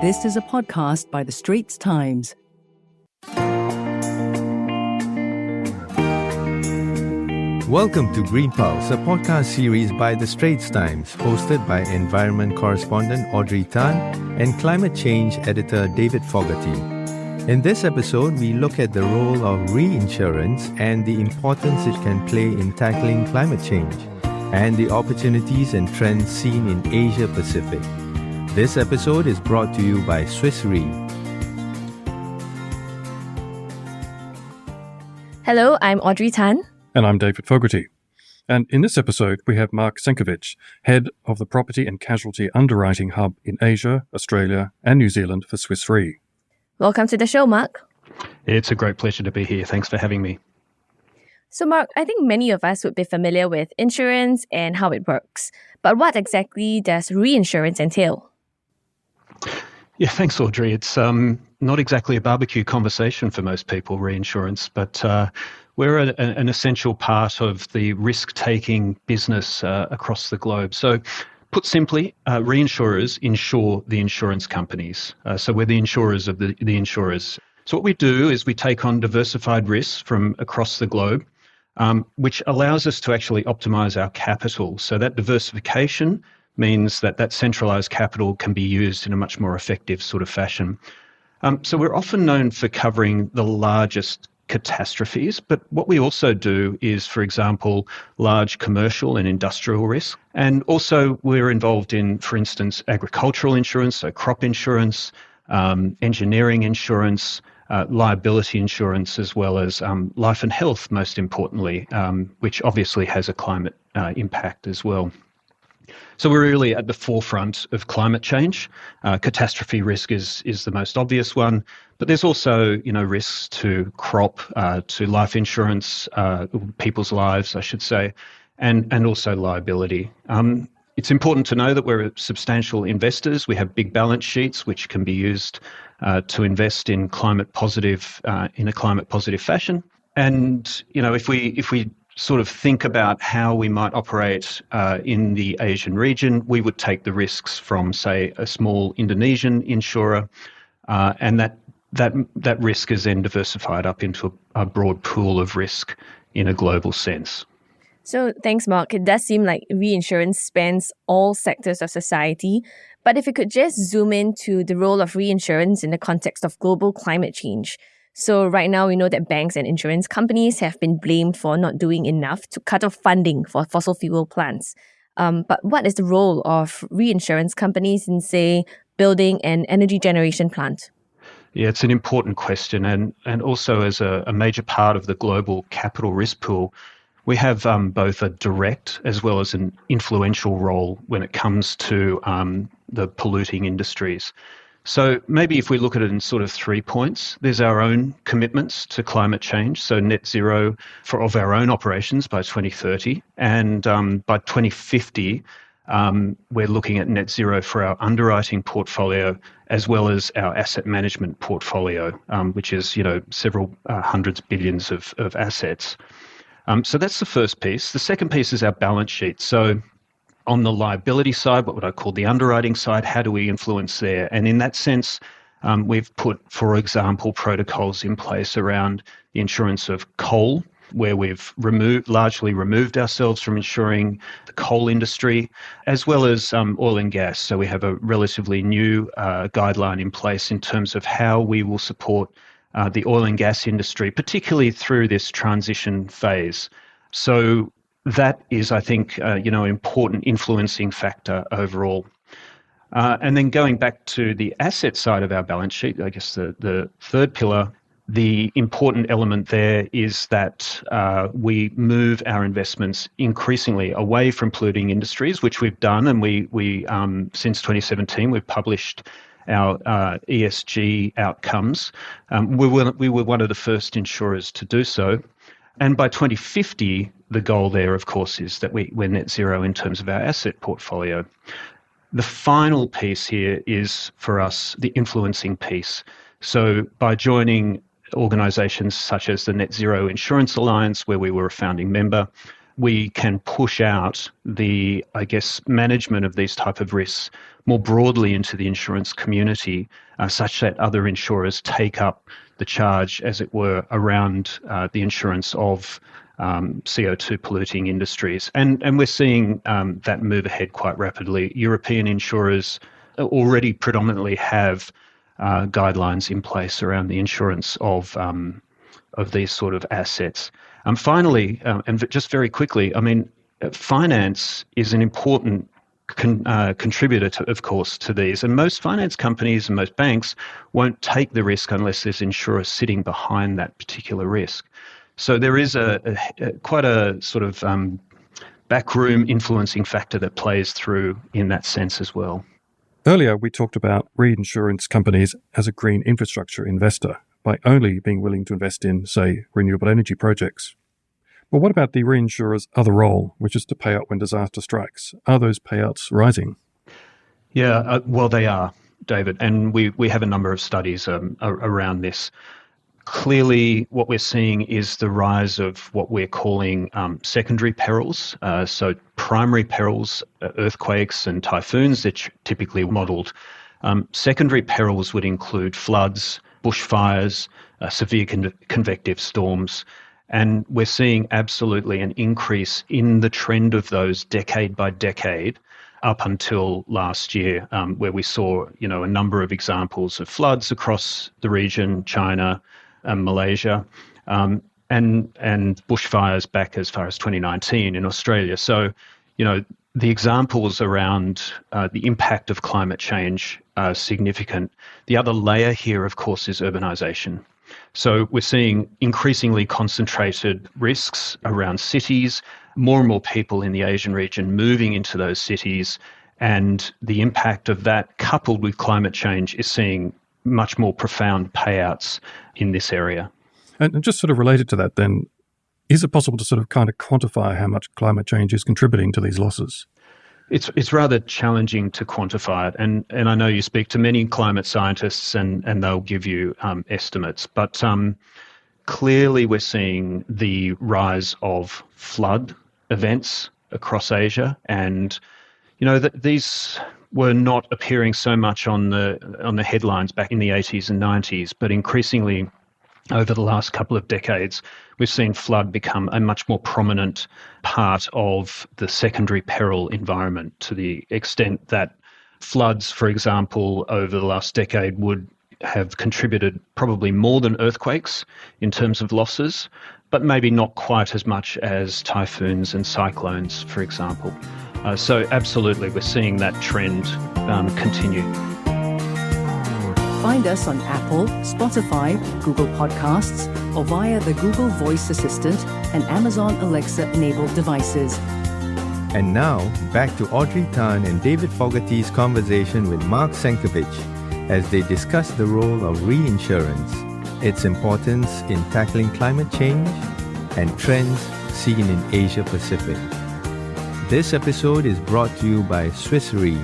This is a podcast by the Straits Times. Welcome to Green Pulse, a podcast series by the Straits Times, hosted by environment correspondent Audrey Tan and climate change editor David Fogarty. In this episode, we look at the role of reinsurance and the importance it can play in tackling climate change, and the opportunities and trends seen in Asia Pacific. This episode is brought to you by Swiss Re. Hello, I'm Audrey Tan. And I'm David Fogarty. And in this episode, we have Mark Senkovich, head of the Property and Casualty Underwriting Hub in Asia, Australia, and New Zealand for Swiss Re. Welcome to the show, Mark. It's a great pleasure to be here. Thanks for having me. So, Mark, I think many of us would be familiar with insurance and how it works. But what exactly does reinsurance entail? Yeah, thanks, Audrey. It's not exactly a barbecue conversation for most people, reinsurance, but we're an essential part of the risk-taking business across the globe. So, put simply, reinsurers insure the insurance companies. So we're the insurers of the insurers. So what we do is we take on diversified risks from across the globe, which allows us to actually optimize our capital. So that diversification means that that centralized capital can be used in a much more effective sort of fashion. So we're often known for covering the largest catastrophes, but what we also do is, for example, large commercial and industrial risk. And also we're involved in, for instance, agricultural insurance, so crop insurance, engineering insurance, liability insurance, as well as life and health, most importantly, which obviously has a climate impact as well. So we're really at the forefront of climate change. Catastrophe risk is the most obvious one, but there's also, risks to crop, to life insurance, people's lives, I should say, and also liability. It's important to know that we're substantial investors. We have big balance sheets, which can be used to invest in in a climate positive fashion. And if we sort of think about how we might operate in the Asian region, we would take the risks from, say, a small Indonesian insurer, and that risk is then diversified up into a broad pool of risk in a global sense. So thanks, Mark. It does seem like reinsurance spans all sectors of society. But if we could just zoom into the role of reinsurance in the context of global climate change. So right now, we know that banks and insurance companies have been blamed for not doing enough to cut off funding for fossil fuel plants. But what is the role of reinsurance companies in, say, building an energy generation plant? Yeah, it's an important question. And also as a major part of the global capital risk pool, we have both a direct as well as an influential role when it comes to the polluting industries. So maybe if we look at it in sort of 3 points, there's our own commitments to climate change, so net zero of our own operations by 2030. And by 2050, we're looking at net zero for our underwriting portfolio as well as our asset management portfolio, which is, several hundreds billions of assets. So that's the first piece. The second piece is our balance sheet. So on the liability side, what would I call the underwriting side, how do we influence there? And in that sense, we've put, for example, protocols in place around the insurance of coal, where we've largely removed ourselves from insuring the coal industry, as well as oil and gas. So we have a relatively new guideline in place in terms of how we will support the oil and gas industry, particularly through this transition phase. So that is, I think, an important influencing factor overall. And then going back to the asset side of our balance sheet, I guess the third pillar, the important element there is that we move our investments increasingly away from polluting industries, which we've done, and we since 2017 we've published our ESG outcomes. We were one of the first insurers to do so. And by 2050, the goal there, of course, is that we're net zero in terms of our asset portfolio. The final piece here is, for us, the influencing piece. So by joining organisations such as the Net Zero Insurance Alliance, where we were a founding member, we can push out the, I guess, management of these type of risks more broadly into the insurance community, such that other insurers take up the charge, as it were, around the insurance of CO2 polluting industries. And we're seeing that move ahead quite rapidly. European insurers already predominantly have guidelines in place around the insurance of these sort of assets. Finally, and just very quickly, I mean, finance is an important contributor, of course, to these. And most finance companies and most banks won't take the risk unless there's insurers sitting behind that particular risk. So there is quite a sort of backroom influencing factor that plays through in that sense as well. Earlier, we talked about reinsurance companies as a green infrastructure investor by only being willing to invest in, say, renewable energy projects. But what about the reinsurer's other role, which is to pay out when disaster strikes? Are those payouts rising? Yeah, well, they are, David, and we have a number of studies around this. Clearly, what we're seeing is the rise of what we're calling secondary perils. So primary perils, earthquakes and typhoons, they're typically modelled. Secondary perils would include floods, bushfires, severe convective storms. And we're seeing absolutely an increase in the trend of those decade by decade up until last year, where we saw, a number of examples of floods across the region, China, Malaysia, and bushfires back as far as 2019 in Australia. So, the examples around the impact of climate change are significant. The other layer here, of course, is urbanisation. So we're seeing increasingly concentrated risks around cities, more and more people in the Asian region moving into those cities, and the impact of that coupled with climate change is seeing much more profound payouts in this area. And just sort of related to that then, is it possible to sort of kind of quantify how much climate change is contributing to these losses? It's rather challenging to quantify it, and I know you speak to many climate scientists and they'll give you estimates, but clearly we're seeing the rise of flood events across Asia, and these were not appearing so much on the headlines back in the 80s and 90s, but increasingly over the last couple of decades, we've seen flood become a much more prominent part of the secondary peril environment, to the extent that floods, for example, over the last decade would have contributed probably more than earthquakes in terms of losses, but maybe not quite as much as typhoons and cyclones, for example. So absolutely, we're seeing that trend continue. Find us on Apple, Spotify, Google Podcasts, or via the Google Voice Assistant and Amazon Alexa-enabled devices. And now, back to Audrey Tan and David Fogarty's conversation with Mark Senkovich as they discuss the role of reinsurance, its importance in tackling climate change, and trends seen in Asia Pacific. This episode is brought to you by Swiss Re.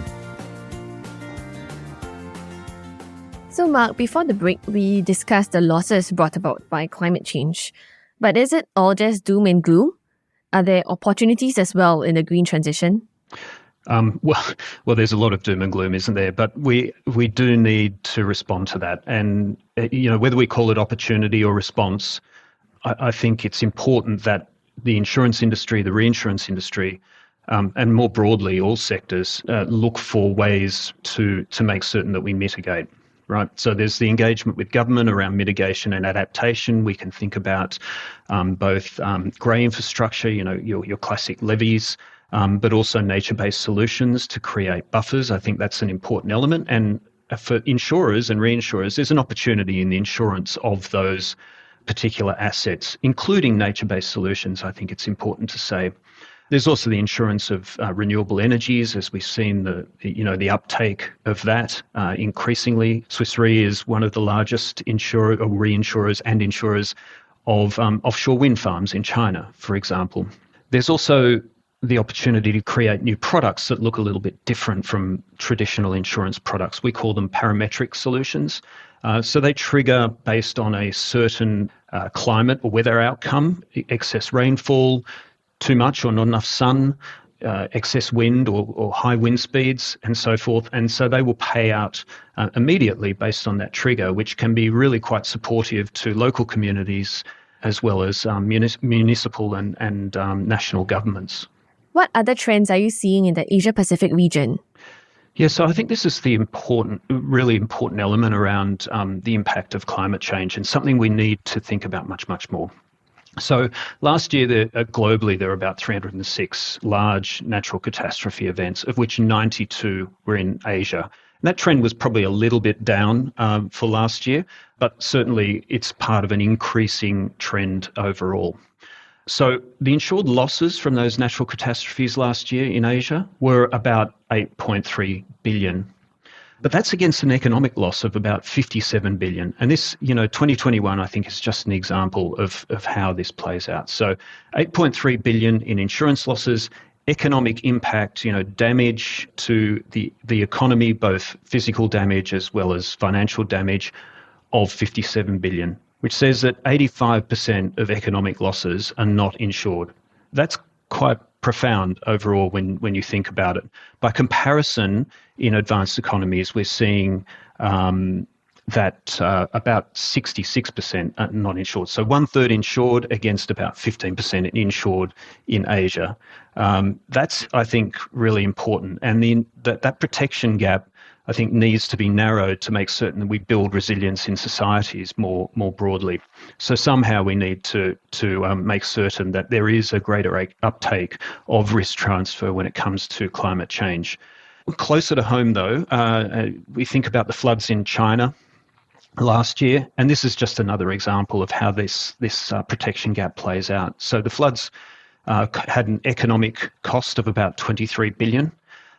So, Mark, before the break, we discussed the losses brought about by climate change. But is it all just doom and gloom? Are there opportunities as well in the green transition? Well, there's a lot of doom and gloom, isn't there? But we do need to respond to that. And, whether we call it opportunity or response, I think it's important that the insurance industry, the reinsurance industry, and more broadly, all sectors, look for ways to make certain that we mitigate. Right. So there's the engagement with government around mitigation and adaptation. We can think about both grey infrastructure, your classic levees, but also nature-based solutions to create buffers. I think that's an important element. And for insurers and reinsurers, there's an opportunity in the insurance of those particular assets, including nature-based solutions, I think it's important to say. There's also the insurance of renewable energies, as we've seen the uptake of that increasingly. Swiss Re is one of the largest reinsurers and insurers of offshore wind farms in China, for example. There's also the opportunity to create new products that look a little bit different from traditional insurance products. We call them parametric solutions. So they trigger based on a certain climate or weather outcome, excess rainfall, too much or not enough sun, excess wind or high wind speeds and so forth. And so they will pay out immediately based on that trigger, which can be really quite supportive to local communities as well as municipal and national governments. What other trends are you seeing in the Asia-Pacific region? Yeah, so I think this is the really important element around the impact of climate change, and something we need to think about much, much more. So last year, globally, there were about 306 large natural catastrophe events, of which 92 were in Asia. And that trend was probably a little bit down for last year, but certainly it's part of an increasing trend overall. So the insured losses from those natural catastrophes last year in Asia were about 8.3 billion. But that's against an economic loss of about 57 billion. And this, 2021, I think, is just an example of how this plays out. So 8.3 billion in insurance losses, economic impact, damage to the economy, both physical damage as well as financial damage, of 57 billion, which says that 85% of economic losses are not insured. That's quite profound overall when you think about it. By comparison, in advanced economies, we're seeing that about 66% are not insured. So 1/3 insured against about 15% insured in Asia. That's, I think, really important. And that protection gap, I think, needs to be narrowed to make certain that we build resilience in societies more broadly. So somehow we need to make certain that there is a greater uptake of risk transfer when it comes to climate change. Closer to home, though, we think about the floods in China last year, and this is just another example of how this protection gap plays out. So the floods had an economic cost of about 23 billion.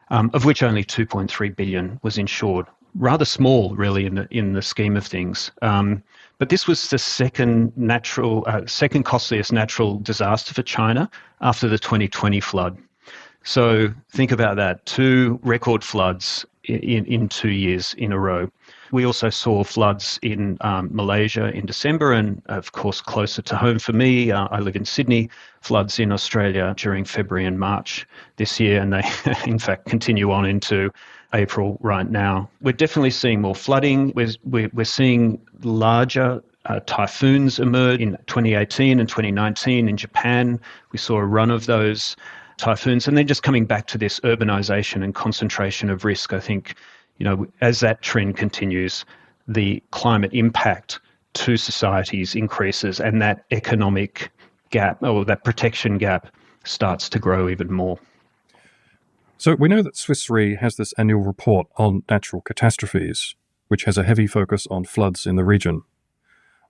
Of which only 2.3 billion was insured. Rather small, really, in the scheme of things. But this was the second costliest natural disaster for China after the 2020 flood. So think about that: 2 record floods in 2 years in a row. We also saw floods in Malaysia in December, and of course, closer to home for me, I live in Sydney, floods in Australia during February and March this year, and they in fact continue on into April right now. We're definitely seeing more flooding. We're seeing larger typhoons emerge in 2018 and 2019 in Japan. We saw a run of those typhoons, and then just coming back to this urbanisation and concentration of risk, I think, as that trend continues, the climate impact to societies increases, and that economic gap, or that protection gap, starts to grow even more. So we know that Swiss Re has this annual report on natural catastrophes, which has a heavy focus on floods in the region.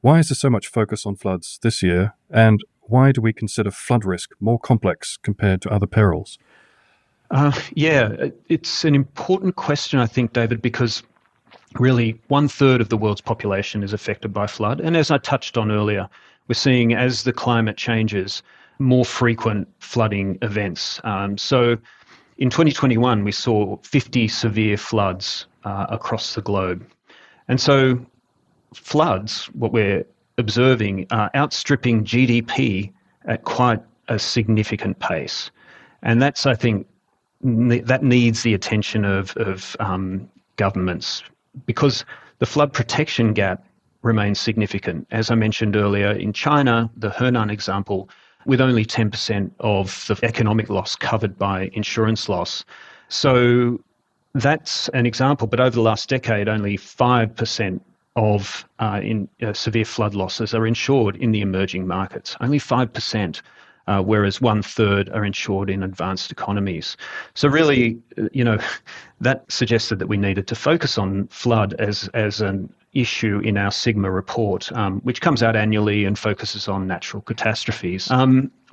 Why is there so much focus on floods this year, and why do we consider flood risk more complex compared to other perils? It's an important question, I think, David, because really 1/3 of the world's population is affected by flood. And as I touched on earlier, we're seeing, as the climate changes, more frequent flooding events. So in 2021, we saw 50 severe floods across the globe. And so floods, what we're observing, are outstripping GDP at quite a significant pace. And that's, I think, that needs the attention of governments, because the flood protection gap remains significant. As I mentioned earlier, in China, the Henan example, with only 10% of the economic loss covered by insurance loss. So that's an example, but over the last decade, only 5% of severe flood losses are insured in the emerging markets, only 5%. Whereas 1/3 are insured in advanced economies. So really, that suggested that we needed to focus on flood as an issue in our Sigma report, which comes out annually and focuses on natural catastrophes.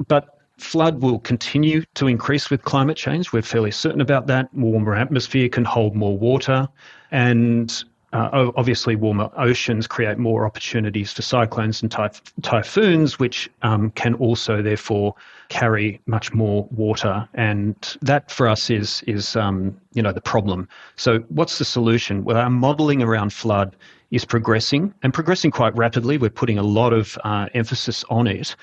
But flood will continue to increase with climate change. We're fairly certain about that. Warmer atmosphere can hold more water, and obviously warmer oceans create more opportunities for cyclones and typhoons, which can also therefore carry much more water. And that for us is the problem. So what's the solution? Well, our modelling around flood is progressing quite rapidly. We're putting a lot of emphasis on it.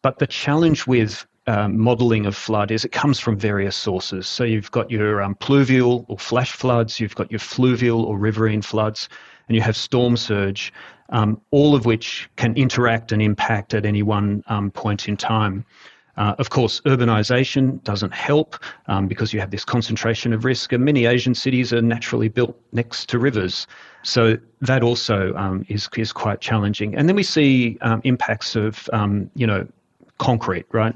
But the challenge with modelling of flood is it comes from various sources. So you've got your pluvial or flash floods, you've got your fluvial or riverine floods, and you have storm surge, all of which can interact and impact at any one point in time. Of course, urbanisation doesn't help because you have this concentration of risk, and many Asian cities are naturally built next to rivers. So that also is quite challenging. And then we see impacts of, concrete, right?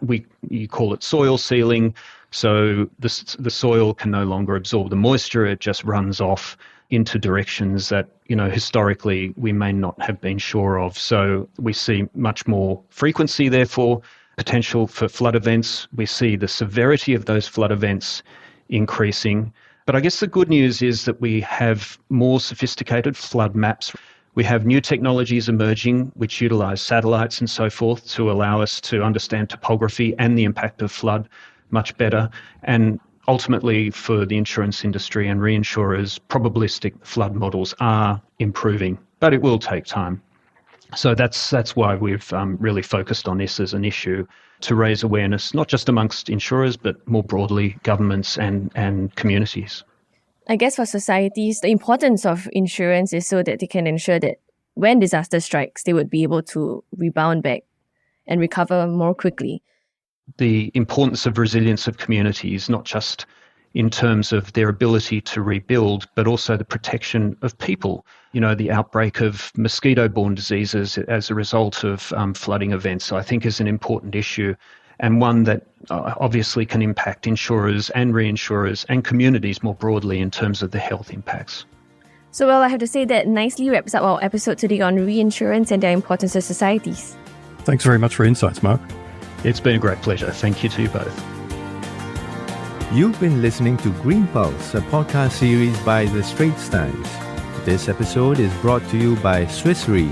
You call it soil sealing. So the soil can no longer absorb the moisture. It just runs off into directions that, historically we may not have been sure of. So we see much more frequency, therefore, potential for flood events. We see the severity of those flood events increasing. But I guess the good news is that we have more sophisticated flood maps. We have new technologies emerging which utilise satellites and so forth to allow us to understand topography and the impact of flood much better. And ultimately, for the insurance industry and reinsurers, probabilistic flood models are improving, but it will take time. So that's why we've really focused on this as an issue to raise awareness, not just amongst insurers, but more broadly governments and communities. I guess for societies, the importance of insurance is so that they can ensure that when disaster strikes, they would be able to rebound back and recover more quickly. The importance of resilience of communities, not just in terms of their ability to rebuild, but also the protection of people. The outbreak of mosquito-borne diseases as a result of flooding events, I think, is an important issue, and one that obviously can impact insurers and reinsurers and communities more broadly in terms of the health impacts. So, I have to say that nicely wraps up our episode today on reinsurance and their importance to societies. Thanks very much for insights, Mark. It's been a great pleasure. Thank you to you both. You've been listening to Green Pulse, a podcast series by the Straits Times. This episode is brought to you by Swiss Re.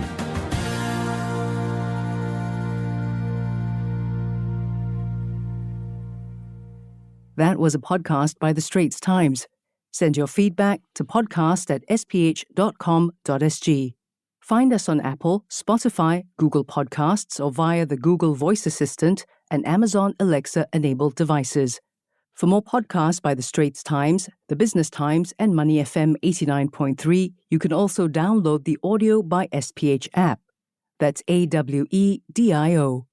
That was a podcast by the Straits Times. Send your feedback to podcast@sph.com.sg. Find us on Apple, Spotify, Google Podcasts, or via the Google Voice Assistant and Amazon Alexa-enabled devices. For more podcasts by the Straits Times, the Business Times, and Money FM 89.3, you can also download the Audio by SPH app. That's AWEDIO.